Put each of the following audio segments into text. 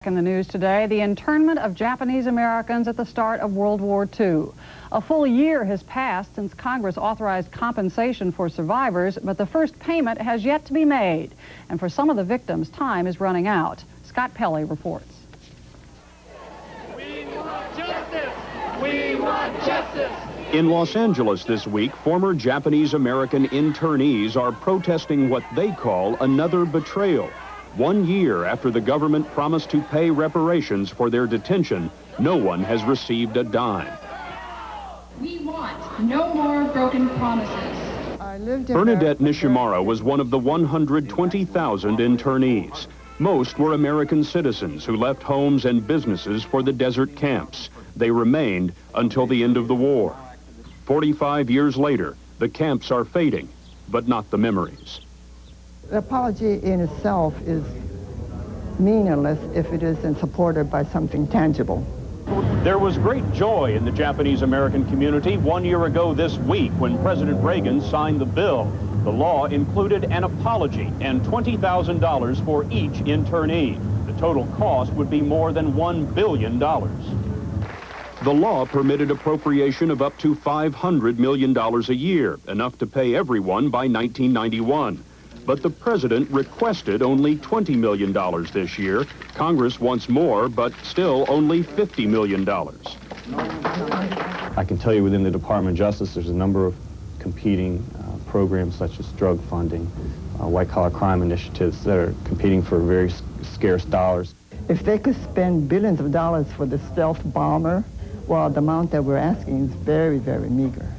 In the news today, the internment of Japanese Americans at the start of World War II. A full year has passed since Congress authorized compensation for survivors, but the first payment has yet to be made. And for some of the victims, time is running out. Scott Pelley reports. We want justice! We want justice! In Los Angeles this week, former Japanese American internees are protesting what they call another betrayal. 1 year after the government promised to pay reparations for their detention, no one has received a dime. We want no more broken promises. Bernadette Nishimura was one of the 120,000 internees. Most were American citizens who left homes and businesses for the desert camps. They remained until the end of the war. 45 years later, the camps are fading, but not the memories. The apology in itself is meaningless if it isn't supported by something tangible. There was great joy in the Japanese American community 1 year ago this week when President Reagan signed the bill. The law included an apology and $20,000 for each internee. The total cost would be more than $1 billion. The law permitted appropriation of up to $500 million a year, enough to pay everyone by 1991. But the president requested only $20 million this year. Congress wants more, but still only $50 million. I can tell you within the Department of Justice, there's a number of competing programs such as drug funding, white-collar crime initiatives that are competing for very scarce dollars. If they could spend billions of dollars for the stealth bomber, well, the amount that we're asking is very, very meager.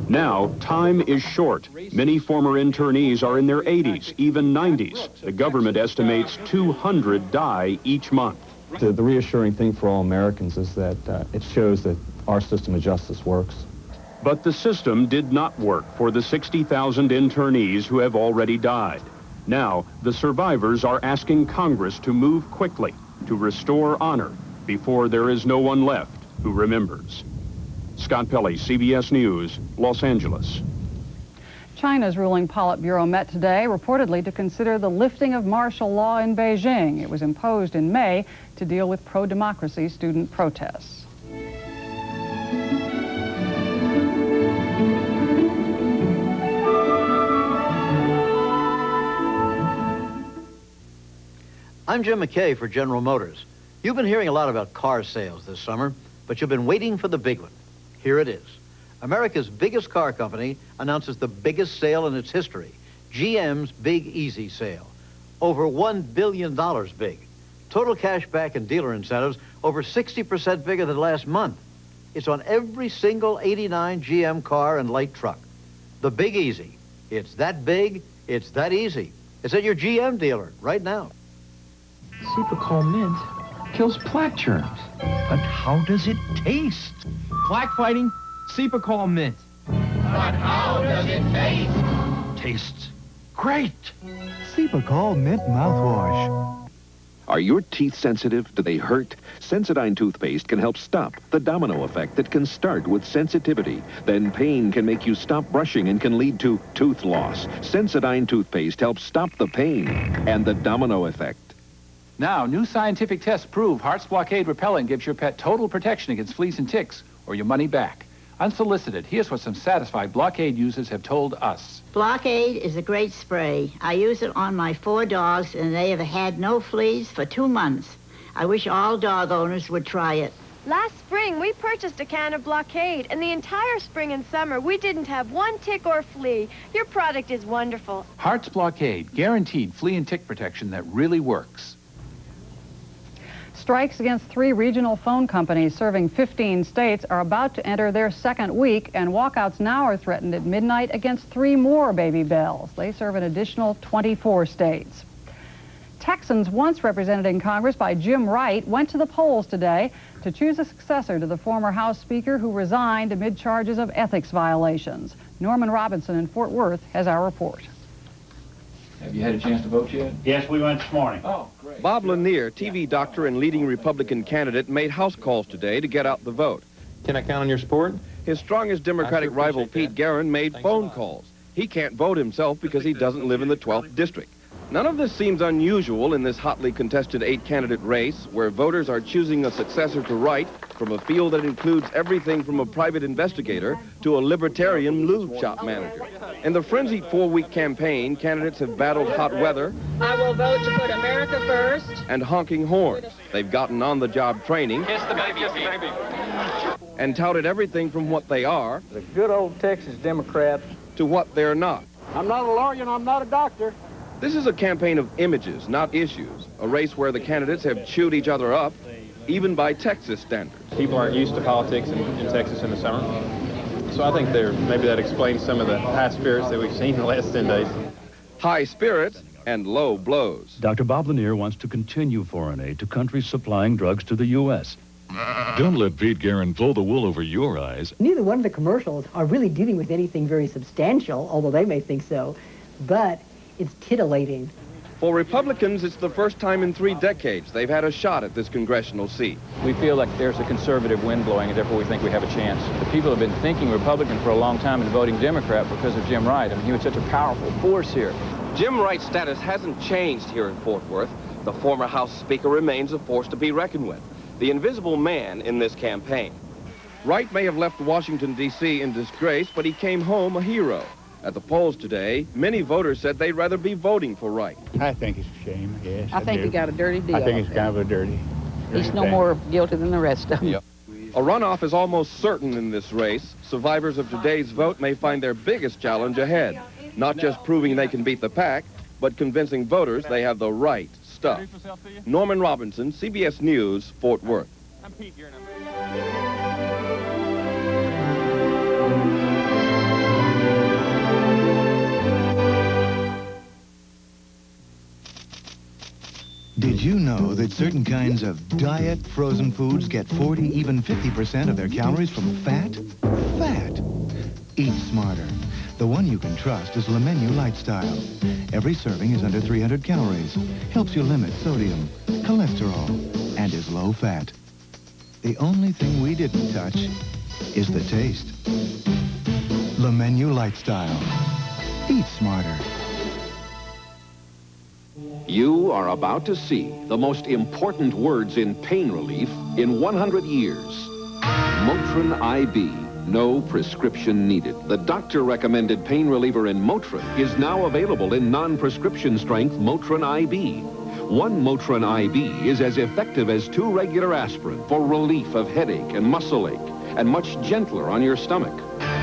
Now, time is short. Many former internees are in their 80s, even 90s. The government estimates 200 die each month. The reassuring thing for all Americans is that it shows that our system of justice works. But the system did not work for the 60,000 internees who have already died. Now, the survivors are asking Congress to move quickly to restore honor before there is no one left who remembers. Scott Pelley, CBS News, Los Angeles. China's ruling Politburo met today, reportedly to consider the lifting of martial law in Beijing. It was imposed in May to deal with pro-democracy student protests. I'm Jim McKay for General Motors. You've been hearing a lot about car sales this summer, but you've been waiting for the big one. Here it is. America's biggest car company announces the biggest sale in its history, GM's Big Easy Sale. Over $1 billion big. Total cash back and dealer incentives over 60% bigger than last month. It's on every single '89 GM car and light truck. The Big Easy. It's that big, it's that easy. It's at your GM dealer right now. Cepacol mint kills plaque germs. But how does it taste? Plaque fighting, Cepacol mint. But how does it taste? Tastes great. Cepacol mint mouthwash. Are your teeth sensitive? Do they hurt? Sensodyne toothpaste can help stop the domino effect that can start with sensitivity. Then pain can make you stop brushing and can lead to tooth loss. Sensodyne toothpaste helps stop the pain and the domino effect. Now, new scientific tests prove Hart's Blockade Repellent gives your pet total protection against fleas and ticks, or your money back. Unsolicited, here's what some satisfied Blockade users have told us. Blockade is a great spray. I use it on my 4 dogs, and they have had no fleas for 2 months. I wish all dog owners would try it. Last spring, we purchased a can of Blockade, and the entire spring and summer, we didn't have one tick or flea. Your product is wonderful. Hart's Blockade, guaranteed flea and tick protection that really works. Strikes against 3 regional phone companies serving 15 states are about to enter their second week, and walkouts now are threatened at midnight against 3 more Baby Bells. They serve an additional 24 states. Texans once represented in Congress by Jim Wright went to the polls today to choose a successor to the former House Speaker who resigned amid charges of ethics violations. Norman Robinson in Fort Worth has our report. Have you had a chance to vote yet? Yes, we went this morning. Oh, great. Bob Lanier, TV doctor and leading Republican candidate, made house calls today to get out the vote. Can I count on your support? His strongest Democratic rival, Pete Guerin, made phone calls. He can't vote himself because he doesn't live in the 12th district. None of this seems unusual in this hotly contested 8-candidate race where voters are choosing a successor to Wright from a field that includes everything from a private investigator to a libertarian lube shop manager. In the frenzied 4-week campaign, candidates have battled hot weather. I will vote to put America first. And honking horns. They've gotten on-the-job training. Kiss the baby, kiss the baby. And touted everything from what they are. The good old Texas Democrats. To what they're not. I'm not a lawyer and I'm not a doctor. This is a campaign of images, not issues. A race where the candidates have chewed each other up, even by Texas standards. People aren't used to politics in Texas in the summer. So I think maybe that explains some of the high spirits that we've seen in the last 10 days. High spirits and low blows. Dr. Bob Lanier wants to continue foreign aid to countries supplying drugs to the U.S. Don't let Pete Guerin pull the wool over your eyes. Neither one of the commercials are really dealing with anything very substantial, although they may think so, but it's titillating. For Republicans, it's the first time in 3 decades they've had a shot at this congressional seat. We feel like there's a conservative wind blowing, and therefore we think we have a chance. The people have been thinking Republican for a long time and voting Democrat because of Jim Wright. I mean, he was such a powerful force here. Jim Wright's status hasn't changed here in Fort Worth. The former House Speaker remains a force to be reckoned with, the invisible man in this campaign. Wright may have left Washington, D.C. in disgrace, but he came home a hero. At the polls today, many voters said they'd rather be voting for Wright. I think it's a shame, yes. I think he got a dirty deal. I think it's kind of a dirty He's no more guilty than the rest of them. Yep. A runoff is almost certain in this race. Survivors of today's vote may find their biggest challenge ahead. Not just proving they can beat the pack, but convincing voters they have the right stuff. Norman Robinson, CBS News, Fort Worth. I'm Pete Guerin. Did you know that certain kinds of diet frozen foods get 40, even 50% of their calories from fat? Fat! Eat smarter. The one you can trust is Le Menu Lifestyle. Every serving is under 300 calories, helps you limit sodium, cholesterol, and is low fat. The only thing we didn't touch is the taste. Le Menu Lifestyle. Eat smarter. You are about to see the most important words in pain relief in 100 years. Motrin IB, no prescription needed. The doctor-recommended pain reliever in Motrin is now available in non-prescription strength Motrin IB. One Motrin IB is as effective as 2 regular aspirin for relief of headache and muscle ache, and much gentler on your stomach.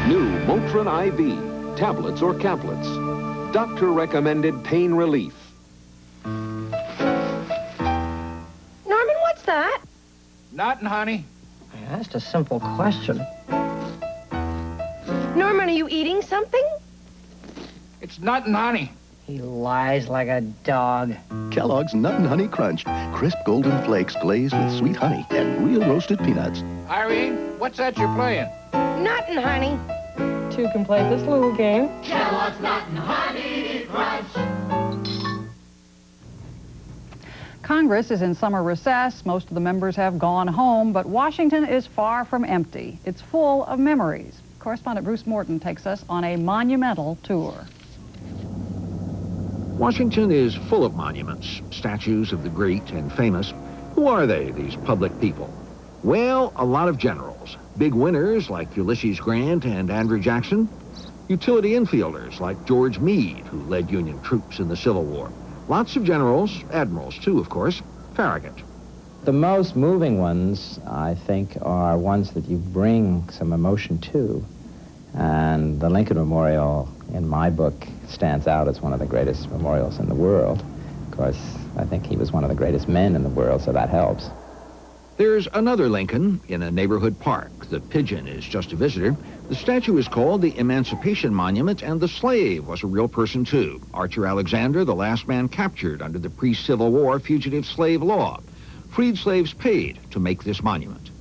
New Motrin IB, tablets or caplets. Doctor-recommended pain relief. Norman, what's that? Nothing, honey. I asked a simple question. Norman, are you eating something? It's nothing, honey. He lies like a dog. Kellogg's Nut and Honey Crunch. Crisp golden flakes glazed with sweet honey and real roasted peanuts. Irene, what's that you're playing? Nothing, honey. 2 can play this little game. Kellogg's Nut and Honey Crunch. Congress is in summer recess. Most of the members have gone home, but Washington is far from empty. It's full of memories. Correspondent Bruce Morton takes us on a monumental tour. Washington is full of monuments, statues of the great and famous. Who are they, these public people? Well, a lot of generals. Big winners like Ulysses Grant and Andrew Jackson. Utility infielders like George Meade, who led Union troops in the Civil War. Lots of generals, admirals too, of course. Farragut. The most moving ones, I think, are ones that you bring some emotion to. And the Lincoln Memorial, in my book, stands out as one of the greatest memorials in the world. Of course, I think he was one of the greatest men in the world, so that helps. There's another Lincoln in a neighborhood park. The Pigeon is just a visitor. The statue is called the Emancipation Monument, and the slave was a real person, too. Archer Alexander, the last man captured under the pre-Civil War fugitive slave law. Freed slaves paid to make this monument.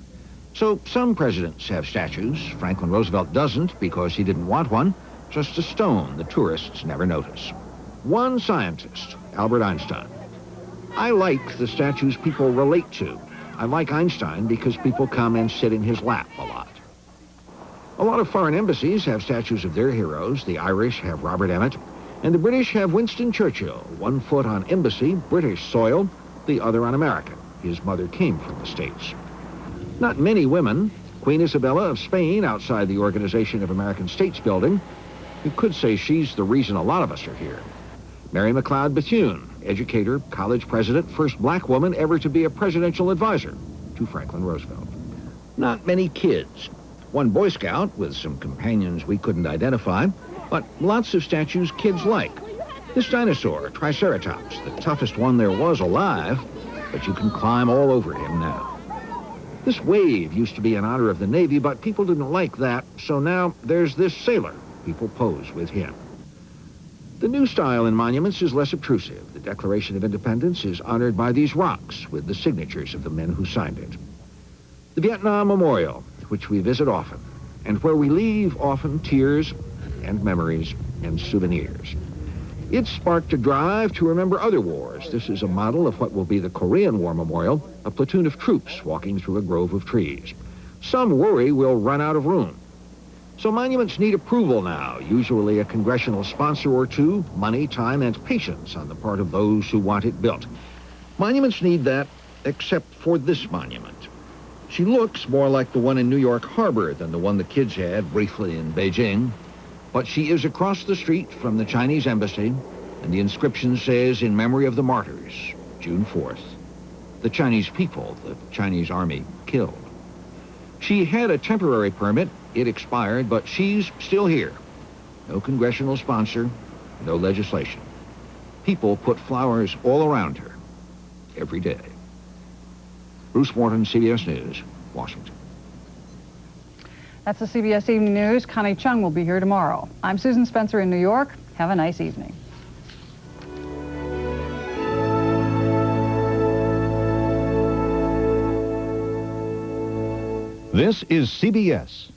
So some presidents have statues. Franklin Roosevelt doesn't because he didn't want one. Just a stone the tourists never notice. One scientist, Albert Einstein. I like the statues people relate to. I like Einstein because people come and sit in his lap a lot. A lot of foreign embassies have statues of their heroes. The Irish have Robert Emmet. And the British have Winston Churchill, one foot on embassy, British soil, the other on American. His mother came from the States. Not many women. Queen Isabella of Spain, outside the Organization of American States building. You could say she's the reason a lot of us are here. Mary McLeod Bethune, educator, college president, first black woman ever to be a presidential advisor to Franklin Roosevelt. Not many kids. One Boy Scout with some companions we couldn't identify, but lots of statues kids like. This dinosaur, Triceratops, the toughest one there was alive, but you can climb all over him now. This wave used to be in honor of the Navy, but people didn't like that, so now there's this sailor. People pose with him. The new style in monuments is less obtrusive. The Declaration of Independence is honored by these rocks with the signatures of the men who signed it. The Vietnam Memorial, which we visit often, and where we leave often tears and memories and souvenirs. It sparked a drive to remember other wars. This is a model of what will be the Korean War Memorial, a platoon of troops walking through a grove of trees. Some worry we'll run out of room. So monuments need approval now, usually a congressional sponsor or two, money, time, and patience on the part of those who want it built. Monuments need that, except for this monument. She looks more like the one in New York Harbor than the one the kids had briefly in Beijing. But she is across the street from the Chinese embassy, and the inscription says, in memory of the martyrs, June 4th. The Chinese people, the Chinese army, killed. She had a temporary permit. It expired, but she's still here. No congressional sponsor, no legislation. People put flowers all around her, every day. Bruce Morton, CBS News, Washington. That's the CBS Evening News. Connie Chung will be here tomorrow. I'm Susan Spencer in New York. Have a nice evening. This is CBS.